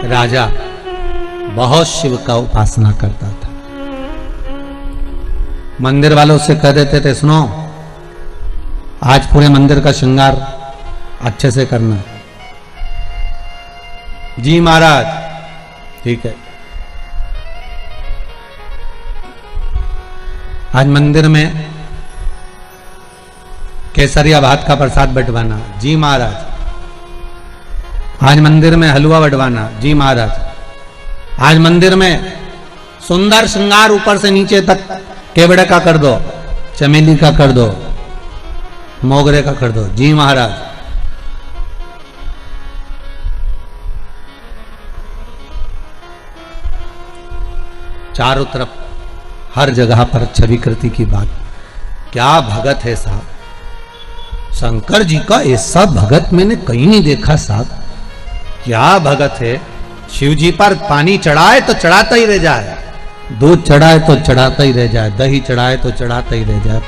राजा बहुत शिव का उपासना करता था। मंदिर वालों से कह देते थे, सुनो आज पूरे मंदिर का श्रृंगार अच्छे से करना। जी महाराज, ठीक है। आज मंदिर में केसरिया भात का प्रसाद बंटवाना। जी महाराज। आज मंदिर में हलवा बंटवाना। जी महाराज। आज मंदिर में सुंदर श्रृंगार ऊपर से नीचे तक केवड़े का कर दो, चमेली का कर दो, मोगरे का कर दो। जी महाराज। चारों तरफ हर जगह पर छविकृति की बात। क्या भगत है साहब, शंकर जी का ऐसा भगत मैंने कहीं नहीं देखा साहब। क्या भगत है। शिव जी पर पानी चढ़ाए तो चढ़ाता ही रह जाए, दूध चढ़ाए तो चढ़ाता ही रह जाए, दही चढ़ाए तो चढ़ाता ही रह जाए।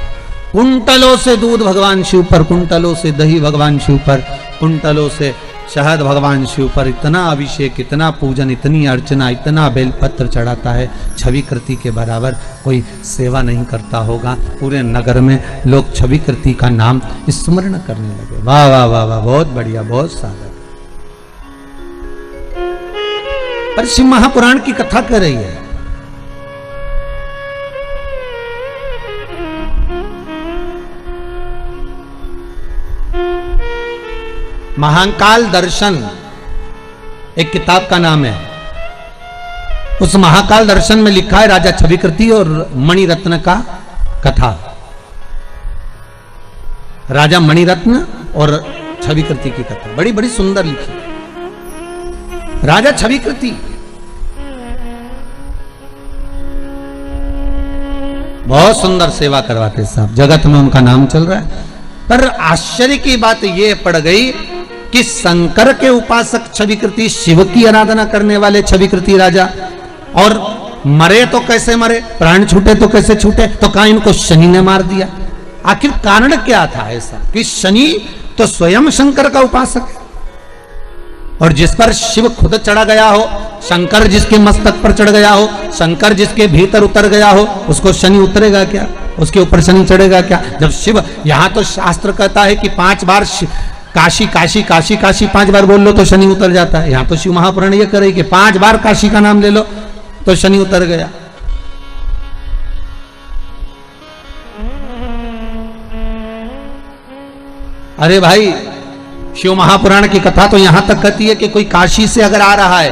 कुंटलों से दूध भगवान शिव पर, कुंटलों से दही भगवान शिव पर, कुंटलों से शहद भगवान शिव पर। इतना अभिषेक, इतना पूजन, इतनी अर्चना, इतना बेलपत्र चढ़ाता है। छविकृति के बराबर कोई सेवा नहीं करता होगा। पूरे नगर में लोग छविकृति का नाम स्मरण करने लगे। वाह वाह वाह वाह, बहुत बढ़िया, बहुत सादा। पर शिव महापुराण की कथा कर रही है। महाकाल दर्शन एक किताब का नाम है। उस महाकाल दर्शन में लिखा है राजा छविकृति और मणिरत्न का कथा। राजा मणिरत्न और छविकृति की कथा बड़ी बड़ी सुंदर लिखी। राजा छविकृति बहुत सुंदर सेवा करवाते साहब, जगत में उनका नाम चल रहा है। पर आश्चर्य की बात यह पड़ गई कि शंकर के उपासक छविकृति, शिव की आराधना करने वाले छविकृति राजा, और मरे तो कैसे मरे, प्राण छूटे तो कैसे छूटे, तो कहा इनको शनि ने मार दिया। आखिर कारण क्या था ऐसा कि शनि तो स्वयं शंकर का उपासक है, और जिस पर शिव खुद चढ़ा गया हो, शंकर जिसके मस्तक पर चढ़ गया हो, शंकर जिसके भीतर उतर गया हो, उसको शनि उतरेगा क्या, उसके ऊपर शनि चढ़ेगा क्या। जब शिव, यहां तो शास्त्र कहता है कि 5 बार काशी काशी काशी काशी 5 बार बोल लो तो शनि उतर जाता है। यहां तो शिव महापुराण ये करे कि 5 बार काशी का नाम ले लो तो शनि उतर गया। अरे भाई, शिव महापुराण की कथा तो यहां तक कहती है कि कोई काशी से अगर आ रहा है,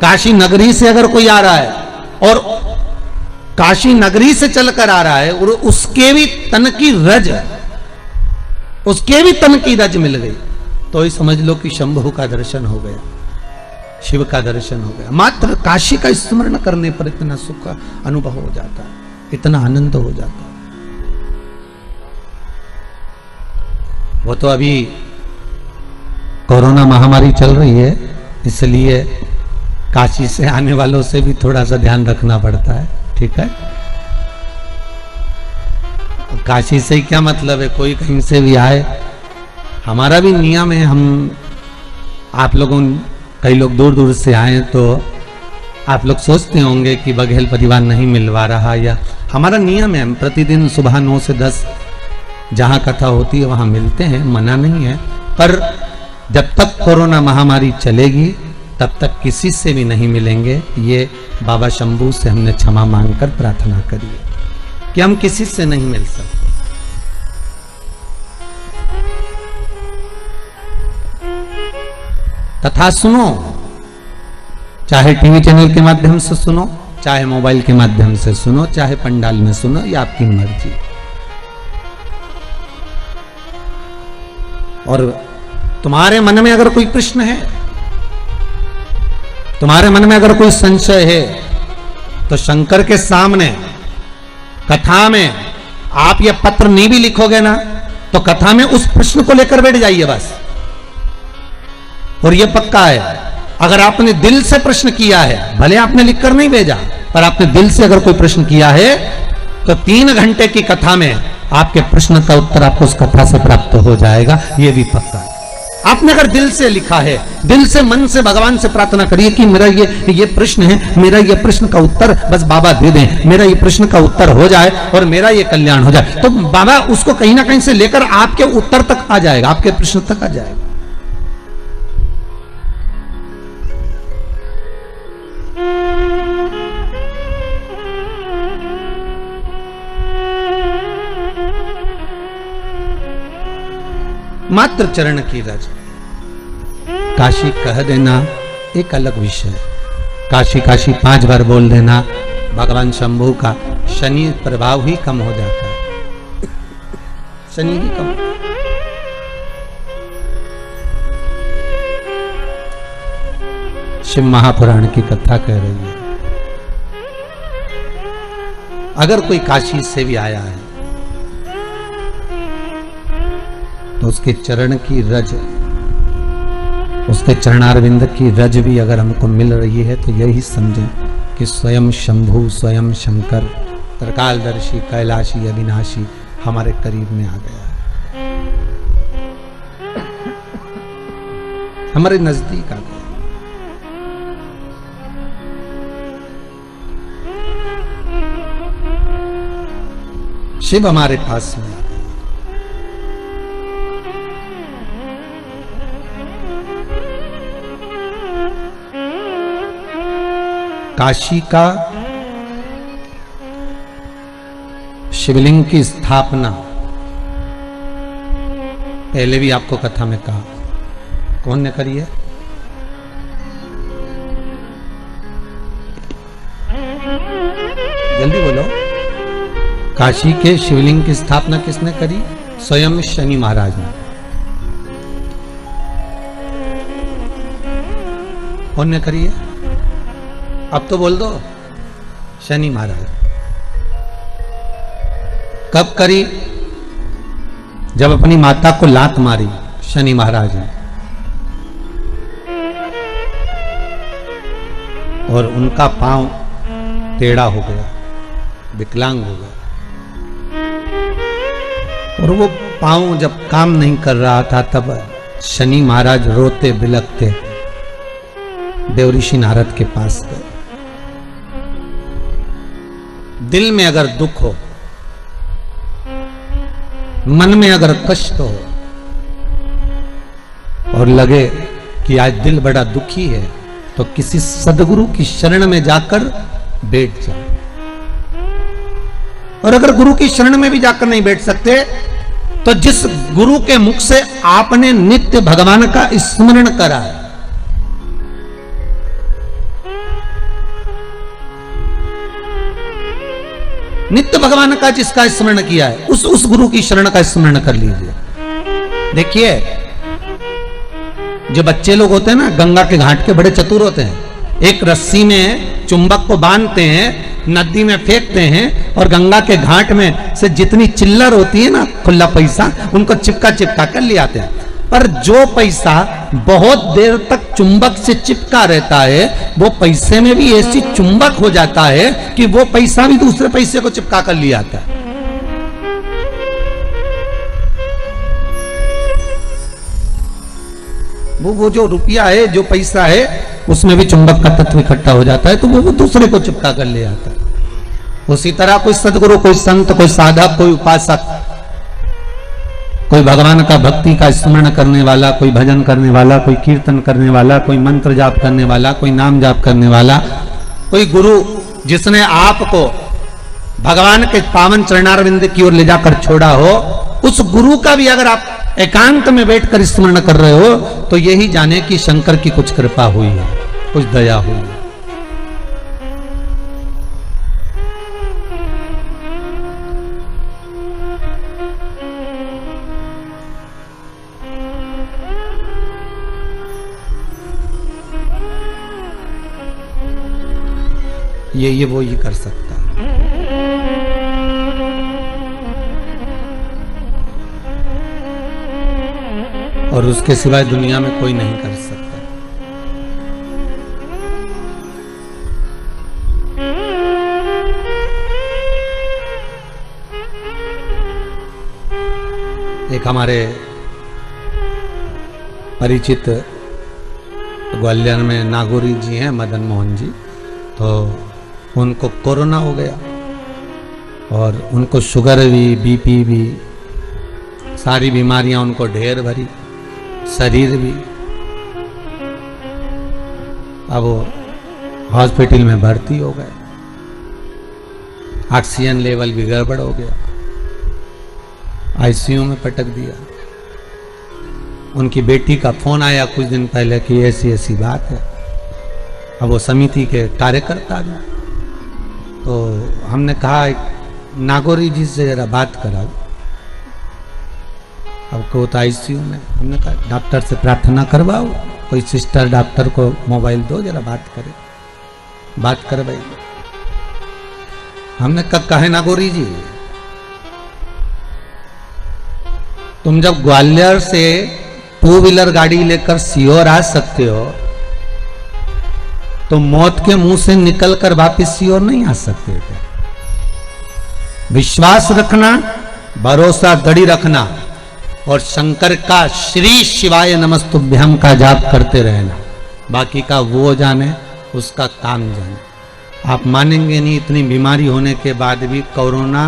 काशी नगरी से अगर कोई आ रहा है और काशी नगरी से चलकर आ रहा है और उसके भी तन की रज मिल गई, तो ही समझ लो कि शंभु का दर्शन हो गया, शिव का दर्शन हो गया। मात्र काशी का स्मरण करने पर इतना सुख का अनुभव हो जाता है, इतना आनंद हो जाता है। वो तो अभी कोरोना महामारी चल रही है, इसलिए काशी से आने वालों से भी थोड़ा सा ध्यान रखना पड़ता है, ठीक है। काशी से क्या मतलब है, कोई कहीं से भी आए, हमारा भी नियम है। हम आप लोगों, कई लोग दूर दूर से आए तो आप लोग सोचते होंगे कि बघेल परिवार नहीं मिलवा रहा, या हमारा नियम है, हम प्रतिदिन सुबह 9 से 10 जहां कथा होती है वहां मिलते हैं, मना नहीं है। पर जब तक कोरोना महामारी चलेगी तब तक किसी से भी नहीं मिलेंगे। ये बाबा शंभू से हमने क्षमा मांगकर प्रार्थना करी है कि हम किसी से नहीं मिल सकते। तथा सुनो, चाहे टीवी चैनल के माध्यम से सुनो, चाहे मोबाइल के माध्यम से सुनो, चाहे पंडाल में सुनो, ये आपकी मर्जी। और तुम्हारे मन में अगर कोई प्रश्न है, तुम्हारे मन में अगर कोई संशय है, तो शंकर के सामने कथा में आप ये पत्र नहीं भी लिखोगे ना, तो कथा में उस प्रश्न को लेकर बैठ जाइए बस। और ये पक्का है, अगर आपने दिल से प्रश्न किया है, भले आपने लिखकर नहीं भेजा, पर आपने दिल से अगर कोई प्रश्न किया है, तो 3 घंटे की कथा में आपके प्रश्न का उत्तर आपको उस कथा से प्राप्त हो जाएगा, ये भी पक्का है। आपने अगर दिल से लिखा है, दिल से मन से भगवान से प्रार्थना करिए कि मेरा ये प्रश्न है, मेरा ये प्रश्न का उत्तर बस बाबा दे दें, मेरा ये प्रश्न का उत्तर हो जाए और मेरा ये कल्याण हो जाए, तो बाबा उसको कहीं ना कहीं से लेकर आपके उत्तर तक आ जाएगा, आपके प्रश्न तक आ जाएगा। मात्र चरण की रज, काशी कह देना एक अलग विषय, काशी काशी 5 बार बोल देना, भगवान शंभू का शनि प्रभाव ही कम हो जाता है, शनि ही कम। शिव महापुराण की कथा कह रही है, अगर कोई काशी से भी आया है तो उसके चरण की रज, उसके चरणारविंद की रज भी अगर हमको मिल रही है तो यही समझें कि स्वयं शंभु, स्वयं शंकर, त्रिकालदर्शी, कैलाशी, अविनाशी हमारे करीब में आ गया है, हमारे नजदीक आ गया। शिव हमारे पास में। काशी का शिवलिंग की स्थापना पहले भी आपको कथा में कहा, कौन ने करी है? जल्दी बोलो। काशी के शिवलिंग की स्थापना किसने करी? स्वयं शनि महाराज ने। कौन ने करी है? अब तो बोल दो। शनि महाराज। कब करी? जब अपनी माता को लात मारी शनि महाराज ने और उनका पांव टेढ़ा हो गया, विकलांग हो गया, और वो पांव जब काम नहीं कर रहा था तब शनि महाराज रोते बिलखते देवऋषि नारद के पास गए। दिल में अगर दुख हो, मन में अगर कष्ट हो और लगे कि आज दिल बड़ा दुखी है, तो किसी सदगुरु की शरण में जाकर बैठ जाओ। और अगर गुरु की शरण में भी जाकर नहीं बैठ सकते तो जिस गुरु के मुख से आपने नित्य भगवान का स्मरण करा है, नित्य भगवान का जिसका स्मरण किया है, उस गुरु की शरण का स्मरण कर लीजिए। देखिए, जो बच्चे लोग होते हैं ना, गंगा के घाट के बड़े चतुर होते हैं। एक रस्सी में चुंबक को बांधते हैं, नदी में फेंकते हैं और गंगा के घाट में से जितनी चिल्लर होती है ना, खुला पैसा, उनको चिपका चिपका कर ले आते हैं। पर जो पैसा बहुत देर तक चुंबक से चिपका रहता है, वो पैसे में भी ऐसी चुंबक हो जाता है कि वो पैसा भी दूसरे पैसे को चिपका कर ले आता है। वो जो रुपया है, जो पैसा है, उसमें भी चुंबक का तत्व इकट्ठा हो जाता है, तो वो दूसरे को चिपका कर ले आता है। उसी तरह कोई सदगुरु, कोई संत, कोई साधक, कोई उपासक, कोई भगवान का भक्ति का स्मरण करने वाला, कोई भजन करने वाला, कोई कीर्तन करने वाला, कोई मंत्र जाप करने वाला, कोई नाम जाप करने वाला, कोई गुरु जिसने आपको भगवान के पावन चरणारविंद की ओर ले जाकर छोड़ा हो, उस गुरु का भी अगर आप एकांत में बैठकर स्मरण कर रहे हो तो यही जाने कि शंकर की कुछ कृपा हुई है, कुछ दया हुई है। ये वो ही कर सकता है। और उसके सिवाय दुनिया में कोई नहीं कर सकता। एक हमारे परिचित ग्वालियर में नागौरी जी हैं, मदन मोहन जी, तो उनको कोरोना हो गया और उनको शुगर भी, बीपी भी, सारी बीमारियां उनको ढेर भरी, शरीर भी। अब वो हॉस्पिटल में भर्ती हो गए, ऑक्सीजन लेवल भी गड़बड़ हो गया, आईसीयू में पटक दिया। उनकी बेटी का फोन आया कुछ दिन पहले कि ऐसी ऐसी बात है। अब वो समिति के कार्यकर्ता भी, तो हमने कहा नागौरी जी से जरा बात कराओ। अब को तो आईसीयू में, हमने कहा डॉक्टर से प्रार्थना करवाओ, कोई सिस्टर डॉक्टर को मोबाइल दो, जरा बात करे। बात करवाई। हमने कहा नागौरी जी, तुम जब ग्वालियर से 2 व्हीलर गाड़ी लेकर सीहोर आ सकते हो, तो मौत के मुंह से निकलकर वापिस सीहोर नहीं आ सकते थे। विश्वास रखना, भरोसा दृढ़ रखना और शंकर का श्री शिवाय नमस्तुभ्यम का जाप करते रहना। बाकी का वो जाने, उसका काम जाने। आप मानेंगे नहीं, इतनी बीमारी होने के बाद भी कोरोना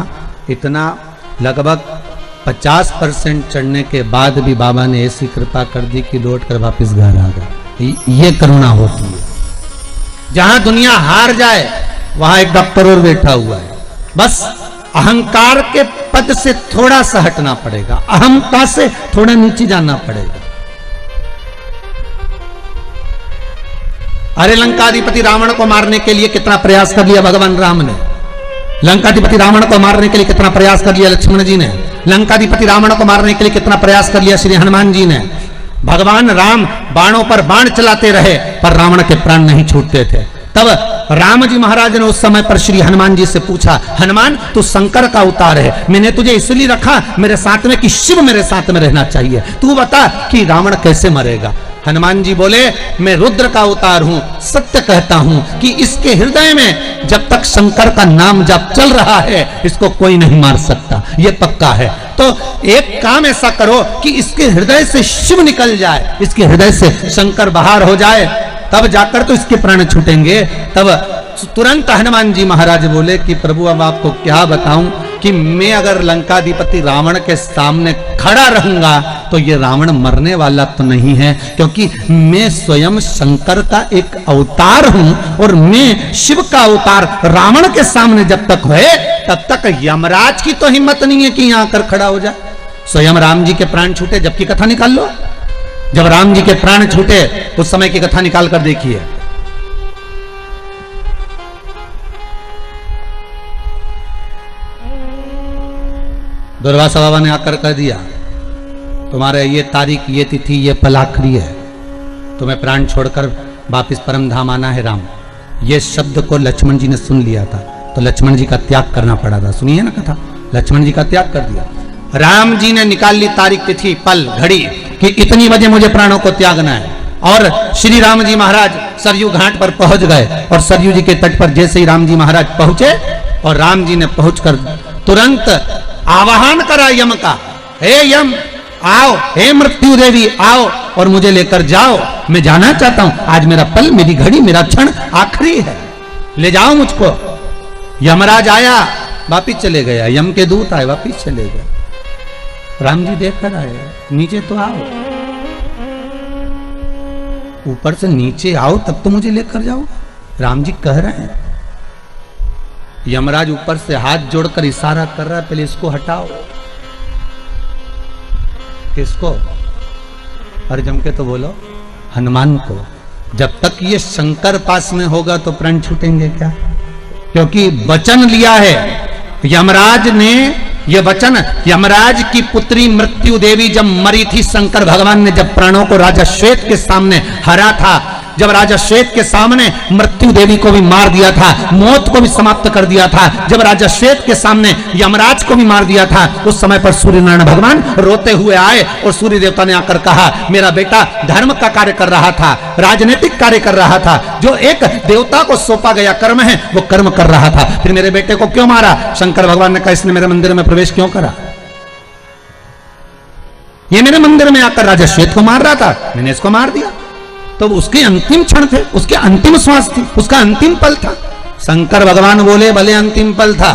इतना लगभग 50% चढ़ने के बाद भी बाबा ने ऐसी कृपा कर दी कि लौट कर वापिस घर आ गए। ये करुणा होती है। जहां दुनिया हार जाए वहां एक डॉक्टर और बैठा हुआ है। बस अहंकार के पद से थोड़ा सा हटना पड़ेगा, अहमता से थोड़ा नीचे जाना पड़ेगा। अरे लंकाधिपति रावण को मारने के लिए कितना प्रयास कर लिया भगवान राम ने। लंकाधिपति रावण को मारने के लिए कितना प्रयास कर लिया लक्ष्मण जी ने। लंकाधिपति रावण को मारने के लिए कितना प्रयास कर लिया श्री हनुमान जी ने। भगवान राम बाणों पर बाण चलाते रहे पर रावण के प्राण नहीं छूटते थे। तब राम जी महाराज ने उस समय पर श्री हनुमान जी से पूछा, हनुमान तू शंकर का अवतार है, मैंने तुझे इसलिए रखा मेरे साथ में कि शिव मेरे साथ में रहना चाहिए, तू बता कि रावण कैसे मरेगा। हनुमान जी बोले, मैं रुद्र का अवतार हूं, सत्य कहता हूं कि इसके हृदय में जब तक शंकर का नाम जब चल रहा है इसको कोई नहीं मार सकता, ये पक्का है। तो एक काम ऐसा करो कि इसके हृदय से शिव निकल जाए, इसके हृदय से शंकर बाहर हो जाए, तब जाकर तो इसके प्राण छूटेंगे। तब तुरंत हनुमान जी महाराज बोले कि प्रभु अब आपको क्या बताऊं कि मैं अगर लंकाधिपति रावण के सामने खड़ा रहूंगा तो ये रावण मरने वाला तो नहीं है, क्योंकि मैं स्वयं शंकर का एक अवतार हूं और मैं शिव का अवतार रावण के सामने जब तक है तब तक यमराज की तो हिम्मत नहीं है कि यहां आकर खड़ा हो जाए। स्वयं राम जी के प्राण छूटे जब की कथा निकाल लो। जब राम जी के प्राण छूटे उस समय की कथा निकाल कर देखिए। दुर्वासा बाबा ने आकर कह दिया, तुम्हारे ये तारीख, ये तिथि, ये पल आखिरी है, तुम्हें प्राण छोड़कर वापिस परम धाम आना है राम। ये शब्द को लक्ष्मण जी ने सुन लिया था तो लक्ष्मण जी का त्याग करना पड़ा था। सुनिए ना कथा, लक्ष्मण जी का त्याग कर दिया। राम जी ने निकाल ली तारीख, तिथि, पल, घड़ी कि इतनी बजे मुझे प्राणों को त्यागना है। और श्री राम जी महाराज सरयू घाट पर पहुंच गए और सरयू जी के तट पर जैसे ही राम जी महाराज पहुंचे और राम जी ने पहुंचकर तुरंत आवाहन करा यम का, हे यम आओ, हे मृत्यु देवी आओ और मुझे लेकर जाओ, मैं जाना चाहता हूं, आज मेरा पल, मेरी घड़ी, मेरा क्षण आखिरी है, ले जाओ मुझको। यमराज आया, वापिस चले गया, यम के दूत आए, वापिस चले गए। राम जी देख कर आए, नीचे तो आओ, ऊपर से नीचे आओ तब तो मुझे लेकर जाओ। राम जी कह रहे हैं। यमराज ऊपर से हाथ जोड़कर इशारा कर रहा है, पहले इसको हटाओ। किसको? और जम के तो बोलो हनुमान को। जब तक ये शंकर पास में होगा तो प्राण छूटेंगे क्या? क्योंकि वचन लिया है यमराज ने। ये वचन, यमराज की पुत्री मृत्यु देवी जब मरी थी, शंकर भगवान ने जब प्राणों को राजा श्वेत के सामने हरा था, जब राजा श्वेत के सामने मृत्यु देवी को भी मार दिया था, मौत को भी समाप्त कर दिया था, जब राजा श्वेत के सामने यमराज को भी मार दिया था, उस समय पर सूर्य नारायण भगवान रोते हुए आए और सूर्य देवता ने आकर कहा, मेरा बेटा धर्म का कार्य कर रहा था, राजनीतिक कार्य कर रहा था, जो एक देवता को सौंपा गया कर्म है वो कर्म कर रहा था, फिर मेरे बेटे को क्यों मारा? शंकर भगवान ने कहा, इसने मेरे मंदिर में प्रवेश क्यों करा? ये मेरे मंदिर में आकर राजा श्वेत को मार रहा था, मैंने इसको मार दिया। तो उसके अंतिम क्षण थे, उसके अंतिम श्वास थी, उसका अंतिम पल था। शंकर भगवान बोले भले अंतिम पल था,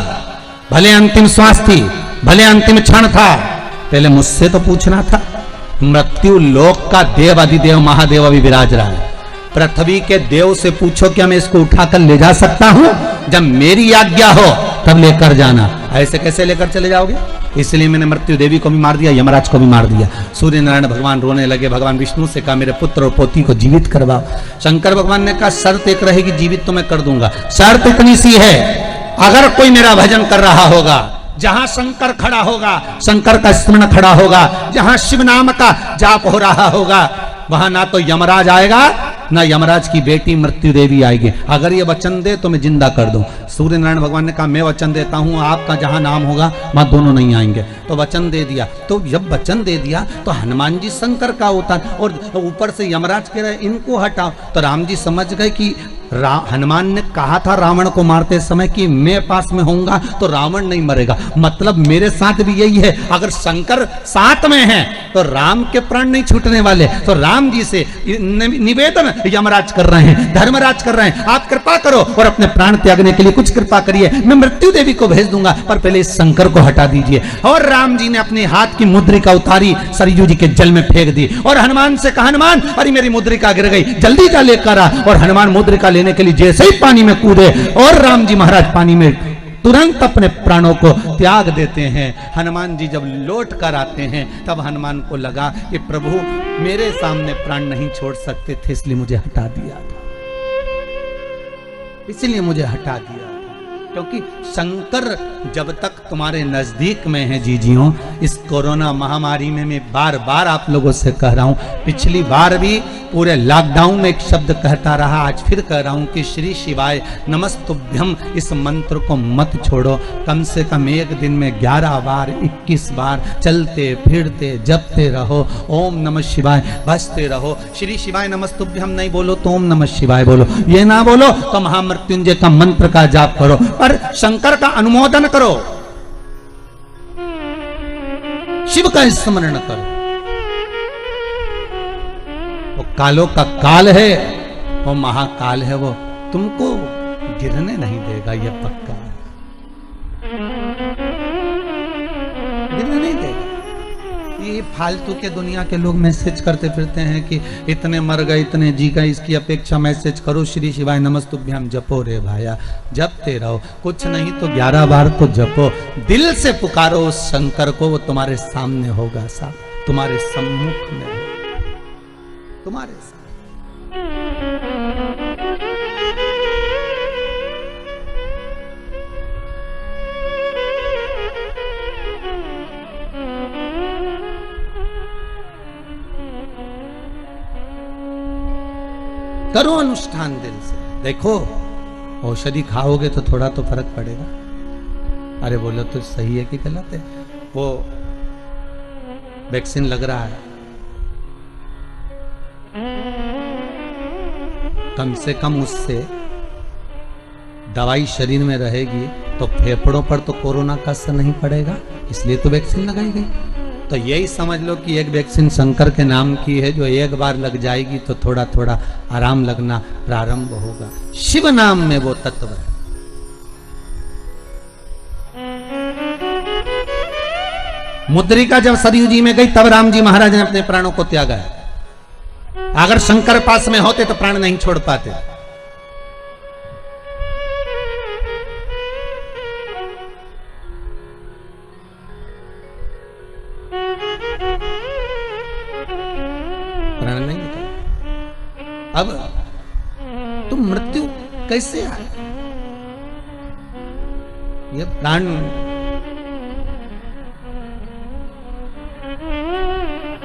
भले अंतिम श्वास थी, भले अंतिम क्षण था, पहले मुझसे तो पूछना था। मृत्यु लोक का देव अधिदेव महादेव अभी विराज रहा है, पृथ्वी के देव से पूछो क्या मैं इसको उठाकर ले जा सकता हूं? जब मेरी आज्ञा हो तब लेकर जाना, ऐसे कैसे लेकर चले जाओगे? इसलिए मैंने मृत्यु देवी को भी मार दिया, यमराज को भी मार दिया। सूर्य नारायण भगवान रोने लगे, भगवान विष्णु से कहा मेरे पुत्र और पोती को जीवित करवाओ। शंकर भगवान ने कहा शर्त एक रहेगी, जीवित तो मैं कर दूंगा, शर्त इतनी सी है, अगर कोई मेरा भजन कर रहा होगा, जहां शंकर खड़ा होगा, शंकर का स्मरण खड़ा होगा, जहां शिव नाम का जाप हो रहा होगा, वहां ना तो यमराज आएगा ना यमराज की बेटी मृत्यु देवी आएगी। अगर ये वचन दे तो मैं जिंदा कर दूं। सूर्य नारायण भगवान ने कहा मैं वचन देता हूं, आपका जहां नाम होगा वहां दोनों नहीं आएंगे। तो वचन दे दिया। तो जब वचन दे दिया तो हनुमान जी शंकर का अवतार, और ऊपर से यमराज कह रहे इनको हटाओ। तो राम जी समझ गए कि हनुमान ने कहा था रावण को मारते समय कि मैं पास में होऊंगा तो रावण नहीं मरेगा, मतलब मेरे साथ भी यही है, अगर शंकर साथ में है तो राम के प्राण नहीं छूटने वाले। तो राम जी से निवेदन यमराज कर रहे हैं, धर्मराज कर रहे हैं, आप कृपा करो और अपने प्राण त्यागने के लिए कुछ कृपा करिए, मैं मृत्यु देवी को भेज दूंगा, पर पहले इस शंकर को हटा दीजिए। और राम जी ने अपने हाथ की मुद्रिका उतारी, सरयू जी के जल में फेंक दी और हनुमान से कहा हनुमान अरे मेरी मुद्रिका गिर गई, जल्दी जा लेकर आ। और हनुमान मुद्रिका लेने के लिए जैसे ही पानी में कूदे और राम जी महाराज पानी में तुरंत अपने प्राणों को त्याग देते हैं। हनुमान जी जब लौट कर आते हैं तब हनुमान को लगा कि प्रभु मेरे सामने प्राण नहीं छोड़ सकते थे, इसलिए मुझे हटा दिया था, इसलिए मुझे हटा दिया था। क्योंकि शंकर जब तक तुम्हारे नजदीक में है जीजियों, इस कोरोना महामारी में मैं बार बार आप लोगों से कह रहा हूं, पिछली बार भी पूरे लॉकडाउन में एक शब्द कहता रहा, आज फिर कह रहा हूं कि श्री शिवाय नमस्तुभ्यम इस मंत्र को मत छोड़ो। कम से कम एक दिन में 11 बार 21 बार चलते फिरते जपते रहो, ओम नमः शिवाय बसते रहो। श्री शिवाय नमस्तुभ्यम नहीं बोलो तो ओम नमः शिवाय बोलो, ये ना बोलो तो महामृत्युंजय का मंत्र का जाप करो, पर शंकर का अनुमोदन करो, शिव का स्मरण करो। वो कालों का काल है, वो महाकाल है, वो तुमको गिरने नहीं देगा, ये पक्का है, गिरने नहीं देगा। ये फालतू के दुनिया के लोग मैसेज करते फिरते हैं कि इतने मर गए इतने जी गए, इसकी अपेक्षा मैसेज करो श्री शिवाय नमस्तुभ्यम जपो रे भाया, जपते रहो, कुछ नहीं तो 11 बार तो जपो, दिल से पुकारो उस शंकर को, वो तुम्हारे सामने होगा साहब, तुम्हारे सम्मुख में, तुम्हारे साथ। करो अनुष्ठान दिल से। देखो औषधि खाओगे तो थोड़ा तो फर्क पड़ेगा। अरे बोलो तो सही है कि गलत है? वो वैक्सीन लग रहा है, कम से कम उससे दवाई शरीर में रहेगी तो फेफड़ों पर तो कोरोना का असर नहीं पड़ेगा, इसलिए तो वैक्सीन लगाई गई। तो यही समझ लो कि एक वैक्सीन शंकर के नाम की है, जो एक बार लग जाएगी तो थोड़ा थोड़ा आराम लगना प्रारंभ होगा। शिव नाम में वो तत्व है। मुद्रिका जब सरयू जी में गई तब राम जी महाराज ने अपने प्राणों को त्यागा है। अगर शंकर पास में होते तो प्राण नहीं छोड़ पाते। प्राण नहीं निकल। अब तुम मृत्यु कैसे आए? ये प्राण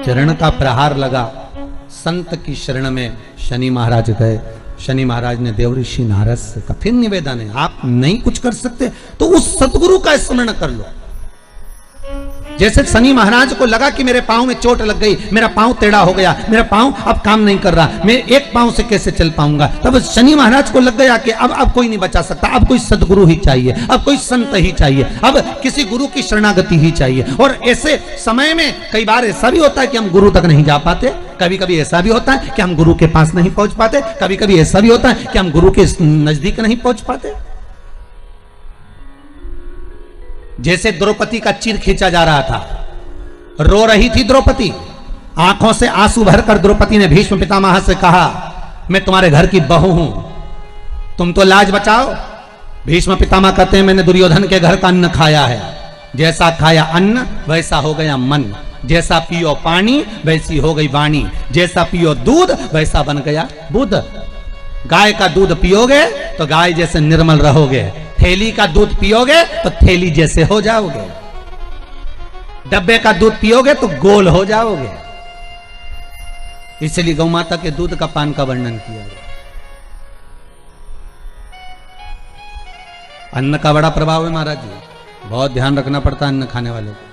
चरण का प्रहार लगा, संत की शरण में शनि महाराज गए। शनि महाराज ने देव ऋषि नारद से कहा, फिर निवेदन है, आप नहीं कुछ कर सकते तो उस सतगुरु का स्मरण कर लो। जैसे शनि महाराज को लगा कि मेरे पांव में चोट लग गई, मेरा पांव टेढ़ा हो गया, मेरा पांव अब काम नहीं कर रहा, मैं एक पांव से कैसे चल पाऊंगा। तब शनि महाराज को लग गया कि अब कोई नहीं बचा सकता, अब कोई सदगुरु ही चाहिए, अब कोई संत ही चाहिए, अब किसी गुरु की शरणागति ही चाहिए। और ऐसे समय में कई बार ऐसा भी होता है कि हम गुरु तक नहीं जा पाते, कभी कभी ऐसा भी होता है कि हम गुरु के पास नहीं पहुंच पाते, कभी कभी ऐसा भी होता है कि हम गुरु के नजदीक नहीं पहुंच पाते। जैसे द्रौपदी का चिर खींचा जा रहा था, रो रही थी द्रौपदी, आंखों से आंसू भरकर द्रौपदी ने भीष्म पितामह से कहा, मैं तुम्हारे घर की बहू हूं, तुम तो लाज बचाओ। भीष्म पितामह कहते हैं, मैंने दुर्योधन के घर का अन्न खाया है, जैसा खाया अन्न वैसा हो गया मन, जैसा पियो पानी वैसी हो गई वाणी, जैसा पियो दूध वैसा बन गया बुद्ध। गाय का दूध पियोगे तो गाय जैसे निर्मल रहोगे, थैली का दूध पियोगे तो थैली जैसे हो जाओगे, डब्बे का दूध पियोगे तो गोल हो जाओगे। इसलिए गौ माता के दूध का पान का वर्णन किया गया। अन्न का बड़ा प्रभाव है महाराज जी, बहुत ध्यान रखना पड़ता है अन्न खाने वाले को।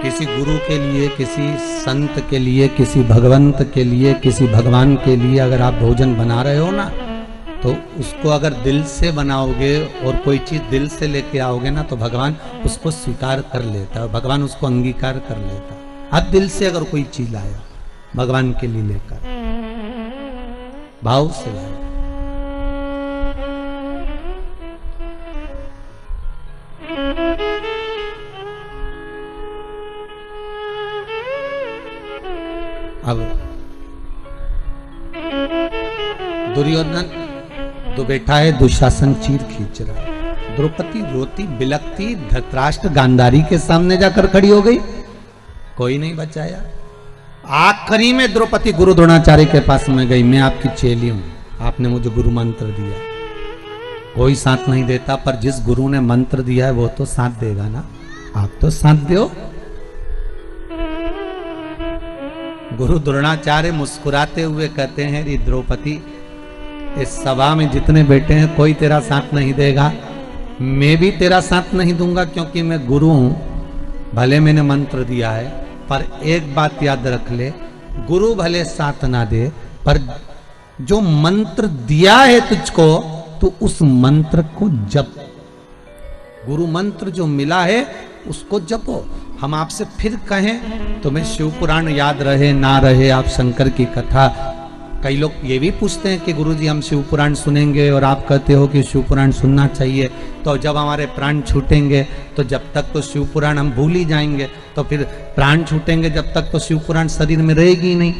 किसी गुरु के लिए, किसी संत के लिए, किसी भगवंत के लिए, किसी भगवान के लिए अगर आप भोजन बना रहे हो ना, तो उसको अगर दिल से बनाओगे और कोई चीज दिल से लेके आओगे ना, तो भगवान उसको स्वीकार कर लेता है, भगवान उसको अंगीकार कर लेता है। आप दिल से अगर कोई चीज लाया भगवान के लिए लेकर, भाव से लाया, अब दुर्योधन तो बैठा है, दुशासन चीर खींच रहा है, द्रौपदी रोती बिलकती धृतराष्ट्र गांधारी के सामने जाकर खड़ी हो गई, कोई नहीं बचाया। आखिरी में द्रौपदी गुरु द्रोणाचार्य के पास में गई, मैं आपकी चेली हूं, आपने मुझे गुरु मंत्र दिया। कोई साथ नहीं देता, पर जिस गुरु ने मंत्र दिया है वो तो साथ देगा ना, आप तो साथ दो। गुरु द्रोणाचार्य मुस्कुराते हुए कहते हैं, री द्रौपदी, इस सभा में जितने बैठे हैं कोई तेरा साथ नहीं देगा, मैं भी तेरा साथ नहीं दूंगा, क्योंकि मैं गुरु हूं। भले मैंने मंत्र दिया है, पर एक बात याद रख ले, गुरु भले साथ ना दे, पर जो मंत्र दिया है तुझको, तो उस मंत्र को जप। गुरु मंत्र जो मिला है उसको जपो। हम आपसे फिर कहें तो मैं शिव पुराण याद रहे ना रहे, आप शंकर की कथा, कई लोग ये भी पूछते हैं कि गुरुजी हम शिव पुराण सुनेंगे, और आप कहते हो कि शिव पुराण सुनना चाहिए, तो जब हमारे प्राण छूटेंगे तो जब तक तो शिव पुराण हम भूल ही जाएंगे, तो फिर प्राण छूटेंगे जब तक तो शिव पुराण शरीर में रहेगी ही नहीं,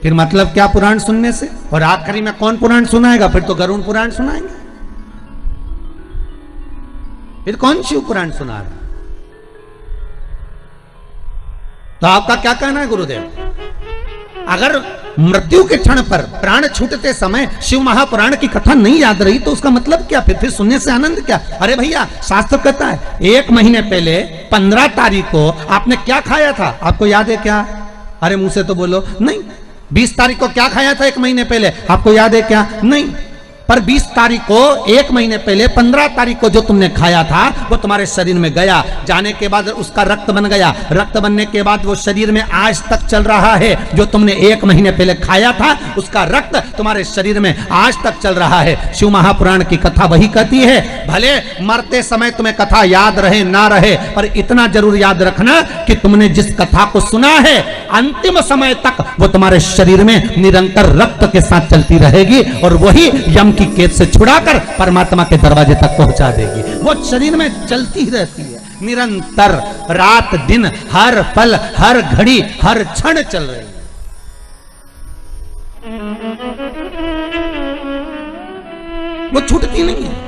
फिर मतलब क्या पुराण सुनने से। और आखिरी में कौन पुराण सुनाएगा, फिर तो गरुड़ पुराण सुनाएंगे, फिर कौन शिव पुराण सुना रहा। तो आपका क्या कहना है गुरुदेव, अगर मृत्यु के क्षण पर प्राण छूटते समय शिव महापुराण की कथा नहीं याद रही तो उसका मतलब क्या, फिर सुनने से आनंद क्या। अरे भैया शास्त्र कहता है 1 महीने पहले 15 तारीख को आपने क्या खाया था, आपको याद है क्या? अरे मुंह से तो बोलो नहीं। 20 तारीख को क्या खाया था 1 महीने पहले, आपको याद है क्या? नहीं। पर 20 तारीख को 1 महीने पहले 15 तारीख को जो तुमने खाया था वो तुम्हारे शरीर में गया, जाने के बाद उसका रक्त बन गया, रक्त बनने के बाद वो शरीर में आज तक चल रहा है। जो तुमने 1 महीने पहले खाया था उसका रक्त तुम्हारे शरीर में आज तक चल रहा है। शिव महापुराण की कथा वही कहती है, भले मरते समय तुम्हें कथा याद रहे ना रहे, पर इतना जरूर याद रखना कि तुमने जिस कथा को सुना है अंतिम समय तक वो तुम्हारे शरीर में निरंतर रक्त के साथ चलती रहेगी, और वही यम की कैद से छुड़ाकर परमात्मा के दरवाजे तक पहुंचा देगी। वो शरीर में चलती रहती है निरंतर, रात दिन, हर पल हर घड़ी हर क्षण चल रही है। वो छूटती नहीं है।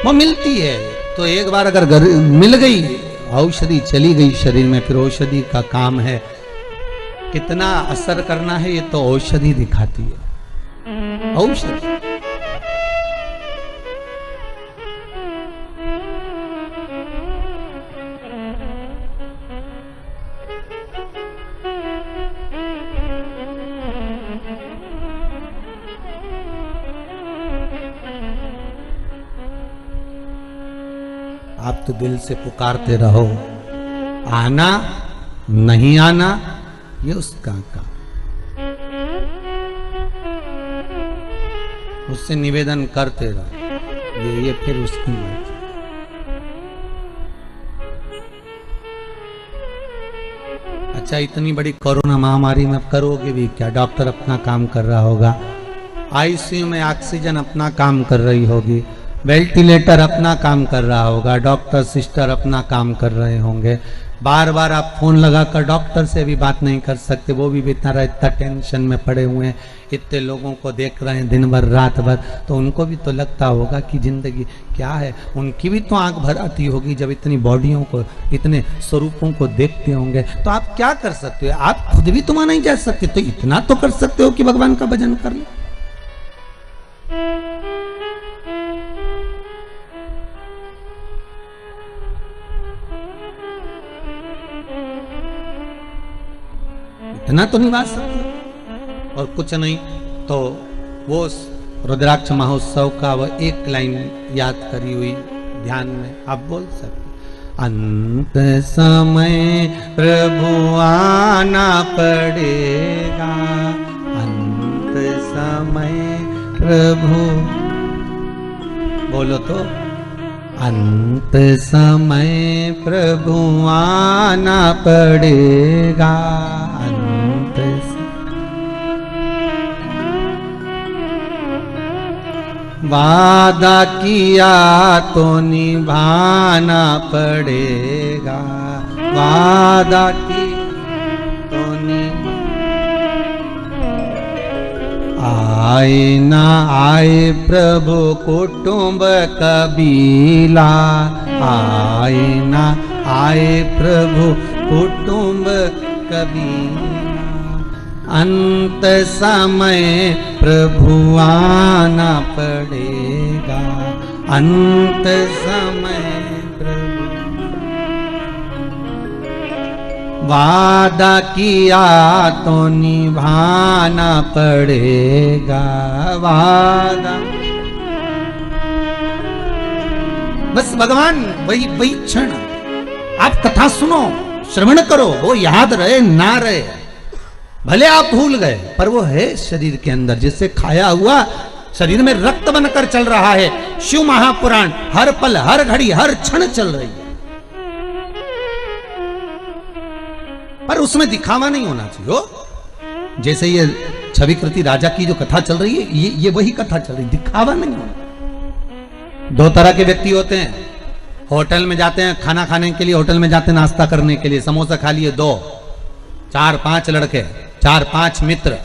वो मिलती है तो एक बार अगर मिल गई, औषधि चली गई शरीर में, फिर औषधि का काम है कितना असर करना है, ये तो औषधि दिखाती है। औषधि। आप तो दिल से पुकारते रहो, आना नहीं आना ये उसका काम, उससे निवेदन करते रहो, ये फिर उसकी मर्जी। अच्छा, इतनी बड़ी कोरोना महामारी में करोगे भी क्या? डॉक्टर अपना काम कर रहा होगा, आईसीयू में ऑक्सीजन अपना काम कर रही होगी, वेंटिलेटर अपना काम कर रहा होगा, डॉक्टर सिस्टर अपना काम कर रहे होंगे। बार बार आप फोन लगाकर डॉक्टर से भी बात नहीं कर सकते, वो भी बेचारा इतना टेंशन में पड़े हुए हैं, इतने लोगों को देख रहे हैं दिन भर रात भर, तो उनको भी तो लगता होगा कि जिंदगी क्या है। उनकी भी तो आंख भर आती होगी जब इतनी बॉडियों को, इतने स्वरूपों को देखते होंगे। तो आप क्या कर सकते हो? आप खुद भी तुम नहीं जा सकते, तो इतना तो कर सकते हो कि भगवान का भजन कर लो। इतना तो निभा सकते। और कुछ नहीं तो वो रुद्राक्ष महोत्सव का वो एक लाइन याद करी हुई ध्यान में आप बोल सकते, अंत समय प्रभु आना पड़ेगा, अंत समय प्रभु, बोलो तो, अंत समय प्रभु आना पड़ेगा, अंत वादा किया तो निभाना पड़ेगा, वादा की तो आए ना आए प्रभु कुटुंब कबीला, आए ना आए प्रभु कुटुंब कबीला, अंत समय प्रभु आना पड़ेगा, अंत समय प्रभु वादा किया तो निभाना पड़ेगा, वादा। बस भगवान वही क्षण आप कथा सुनो, श्रवण करो, वो याद रहे ना रहे, भले आप भूल गए, पर वो है शरीर के अंदर, जिससे खाया हुआ शरीर में रक्त बनकर चल रहा है। शिव महापुराण हर पल हर घड़ी हर क्षण चल रही है, पर उसमें दिखावा नहीं होना चाहिए। जैसे ये छविकृति राजा की जो कथा चल रही है, ये वही कथा चल रही, दिखावा नहीं होना। दो तरह के व्यक्ति होते हैं, होटल में जाते हैं खाना खाने के लिए, होटल में जाते हैं नाश्ता करने के लिए, समोसा खा लिए 2, 4, 5 लड़के, 4, 5 मित्र,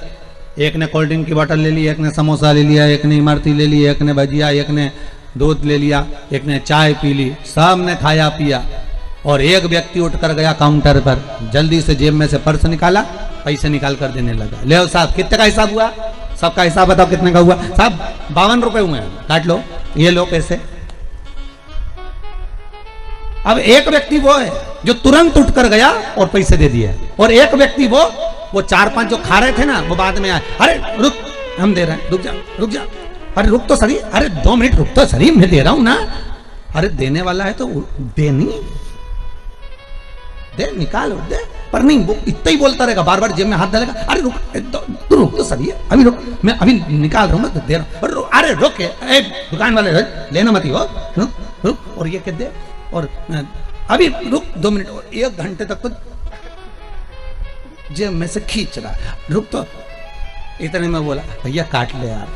एक ने कोल्ड ड्रिंक की बोतल ले ली, एक ने समोसा ले लिया, एक ने इमरती ले ली, एक ने भजिया, एक ने दूध ले लिया, एक ने चाय पी ली, सब ने खाया पिया। और एक व्यक्ति उठकर गया काउंटर पर, जल्दी से जेब में से पर्स निकाला, पैसे निकाल कर देने लगा। ले साहब कितने का हिसाब हुआ? सबका हिसाब बताओ कितने का हुआ? साहब 52 रुपए हुए हैं, काट लो, ये लो पैसे। अब एक व्यक्ति वो है जो तुरंत उठकर गया और पैसे दे दिए, और एक व्यक्ति वो 4-5 जो खा रहे थे ना, वो बाद में आए, अरे रुक, हम दे रहे हैं, रुक जा रुक जा, अरे रुक तो सही, अरे 2 मिनट रुक तो सही, मैं दे रहा हूं ना। अरे देने वाला है तो दे, नहीं दे, निकाल दे, पर नहीं वो इतना ही बोलता रहेगा, बार बार जेब में हाथ डालेगा, अरे रुक तू रुक तो सही है, अभी रुक, मैं अभी निकाल रहा हूँ, मैं दे रहा हूँ, अरे रुक, दुकान वाले लेना मत ही हो, रुक रुक, और ये कह दे, और अभी रुक 2 मिनट, और 1 घंटे तक तो जेब में से खींच रहा, रुक तो। इतने में बोला, भैया काट ले यार,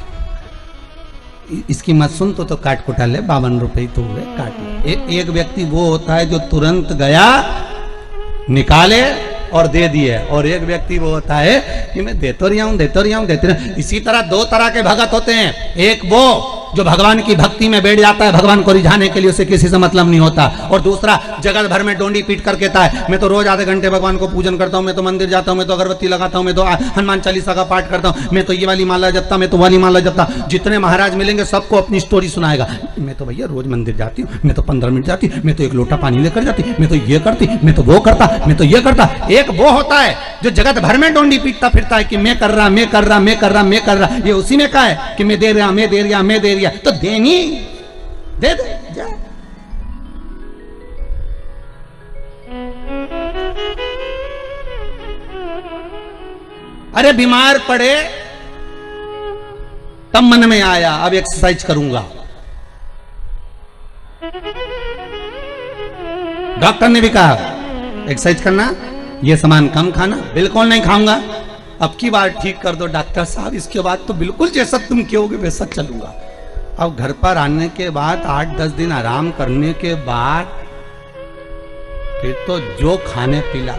इसकी मत सुन तो काट कुटा ले, 52 रुपए तो हुए, काट ले। एक व्यक्ति वो होता है जो तुरंत गया, निकाले और दे दिए, और एक व्यक्ति वो होता है कि मैं देते रहा हूं, देते रहा हूं, देते रहा। इसी तरह 2 तरह के भगत होते हैं, एक वो जो भगवान की भक्ति में बैठ जाता है, भगवान को रिझाने के लिए उसे किसी से मतलब नहीं होता। और दूसरा जगत भर में डोंडी पीट कर कहता है मैं तो रोज आधे घंटे भगवान को पूजन करता हूँ, मैं तो मंदिर जाता हूँ, मैं तो अगरबत्ती लगाता हूँ, मैं तो हनुमान चालीसा का पाठ करता हूँ, मैं तो ये वाली माला जपता, मैं तो वाली माला जपता। जितने महाराज मिलेंगे सबको अपनी स्टोरी सुनाएगा। मैं तो भैया रोज मंदिर जाती हूँ, मैं तो 15 मिनट जाती, मैं तो एक लोटा पानी लेकर जाती, मैं तो ये करती, मैं तो वो करता, मैं तो ये करता। एक वो होता है जो जगत भर में डोंडी पीटता फिरता है कि मैं कर रहा, मैं कर रहा, मैं कर रहा, मैं कर रहा। ये उसी में कहा है कि मैं दे रहा, मैं दे रहा, मैं दे रहा। तो देनी दे दे जा। अरे बीमार पड़े तब मन में आया अब एक्सरसाइज करूंगा। डॉक्टर ने भी कहा एक्सरसाइज करना, ये सामान कम खाना। बिल्कुल नहीं खाऊंगा, अब की बार ठीक कर दो डॉक्टर साहब, इसके बाद तो बिल्कुल जैसा तुम कहोगे वैसा चलूंगा। अब घर पर आने के बाद 8-10 दिन आराम करने के बाद फिर तो जो खाने पीला,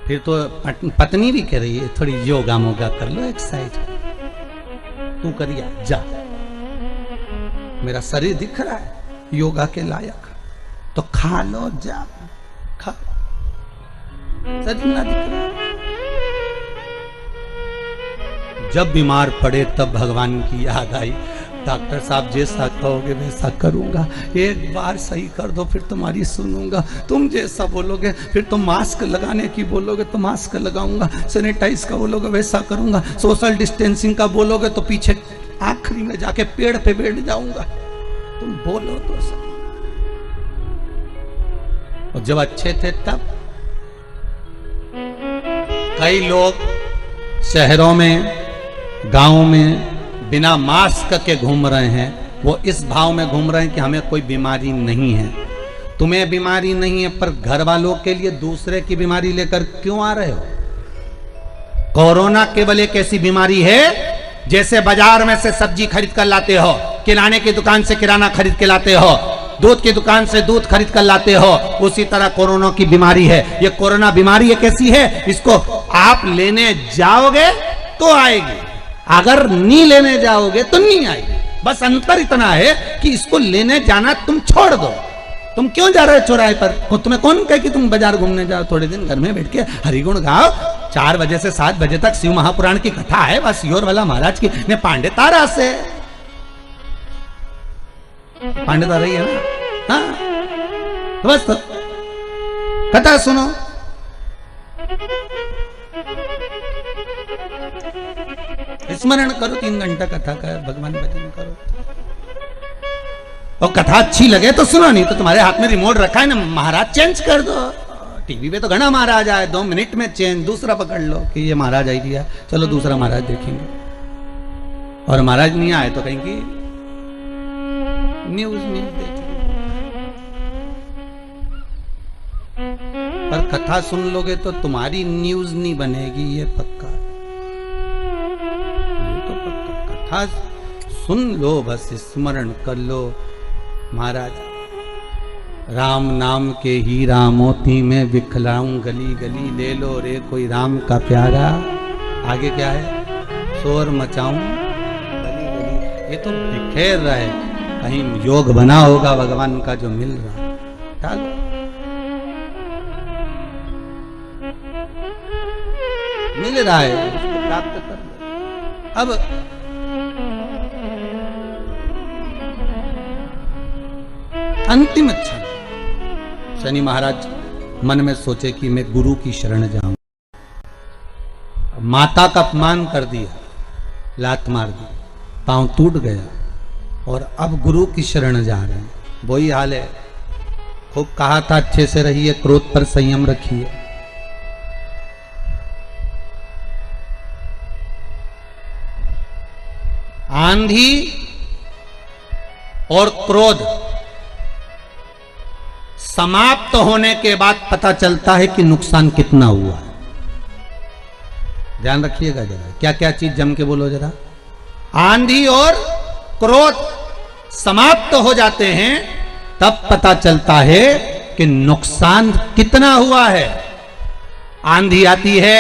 फिर तो पत्नी भी कह रही है थोड़ी योगा मोगा कर लो, एक्सरसाइज तू करिया जा, मेरा शरीर दिख रहा है योगा के लायक, तो खा लो जा, खा, शरीर ना दिख रहा। जब बीमार पड़े तब भगवान की याद आई, डॉक्टर साहब जैसा कहोगे वैसा करूंगा, एक बार सही कर दो फिर तुम्हारी सुनूंगा, तुम जैसा बोलोगे फिर तुम मास्क लगाने की बोलोगे तो मास्क लगाऊंगा, सैनिटाइज का बोलोगे वैसा करूंगा, सोशल डिस्टेंसिंग का बोलोगे तो पीछे आखिरी में जाके पेड़ पे बैठ जाऊंगा, तुम बोलो तो सही। और जब अच्छे थे तब कई लोग शहरों में गांवों में बिना मास्क के घूम रहे हैं, वो इस भाव में घूम रहे हैं कि हमें कोई बीमारी नहीं है। तुम्हें बीमारी नहीं है पर घर वालों के लिए दूसरे की बीमारी लेकर क्यों आ रहे हो? कोरोना केवल एक ऐसी बीमारी है जैसे बाजार में से सब्जी खरीद कर लाते हो, किराने की दुकान से किराना खरीद के लाते हो, दूध की दुकान से दूध खरीद कर लाते हो, उसी तरह कोरोना की बीमारी है। ये कोरोना बीमारी एक ऐसी है, इसको आप लेने जाओगे तो आएगी, अगर नहीं लेने जाओगे तो नहीं आएगी। बस अंतर इतना है कि इसको लेने जाना तुम छोड़ दो। तुम क्यों जा रहे हो चौराहे पर? तुम्हें कौन कहे कि तुम बाजार घूमने जाओ? थोड़े दिन घर में बैठ के हरिगुण गाओ, 4 बजे से 7 बजे तक शिव महापुराण की कथा है, बस योर वाला महाराज की ने पांडे तारा से पांडे तारा ही है ना, हाँ तो बस तो कथा सुनो। स्मरण करो 3 घंटा कथा का, भगवान भजन करो, और कथा अच्छी लगे तो सुनो, नहीं तो तुम्हारे हाथ में रिमोट रखा है ना, महाराज चेंज कर दो। टीवी पे तो घना महाराज आए, 2 मिनट में चेंज, दूसरा पकड़ लो कि ये महाराज आई दिया, चलो दूसरा महाराज देखेंगे। और महाराज नहीं आए तो कहेंगे न्यूज देखेंगे। पर कथा सुन लोगे तो तुम्हारी न्यूज नहीं बनेगी, ये पक्का, ये तो पक्का। कथा सुन लो, बस स्मरण कर लो। महाराज राम नाम के हीरा मोती में बिखलाऊं गली गली, ले लो रे कोई राम का प्यारा। आगे क्या है? शोर मचाऊं गली गली। ये तो बिखेर रहा है, कहीं योग बना होगा भगवान का जो मिल रहा है, डालो। मिल रहा है उसको प्राप्त कर लो। अब अंतिम क्षण शनि महाराज मन में सोचे कि मैं गुरु की शरण जाऊं। माता का अपमान कर दिया, लात मार दी, पांव टूट गया, और अब गुरु की शरण जा रहे हैं। वही हाल है, खूब कहा था अच्छे से रहिए, क्रोध पर संयम रखिए। आंधी और क्रोध समाप्त होने के बाद पता चलता है कि नुकसान कितना हुआ है। ध्यान रखिएगा जरा, क्या क्या चीज जम के बोलो जरा। आंधी और क्रोध समाप्त हो जाते हैं तब पता चलता है कि नुकसान कितना हुआ है। आंधी आती है,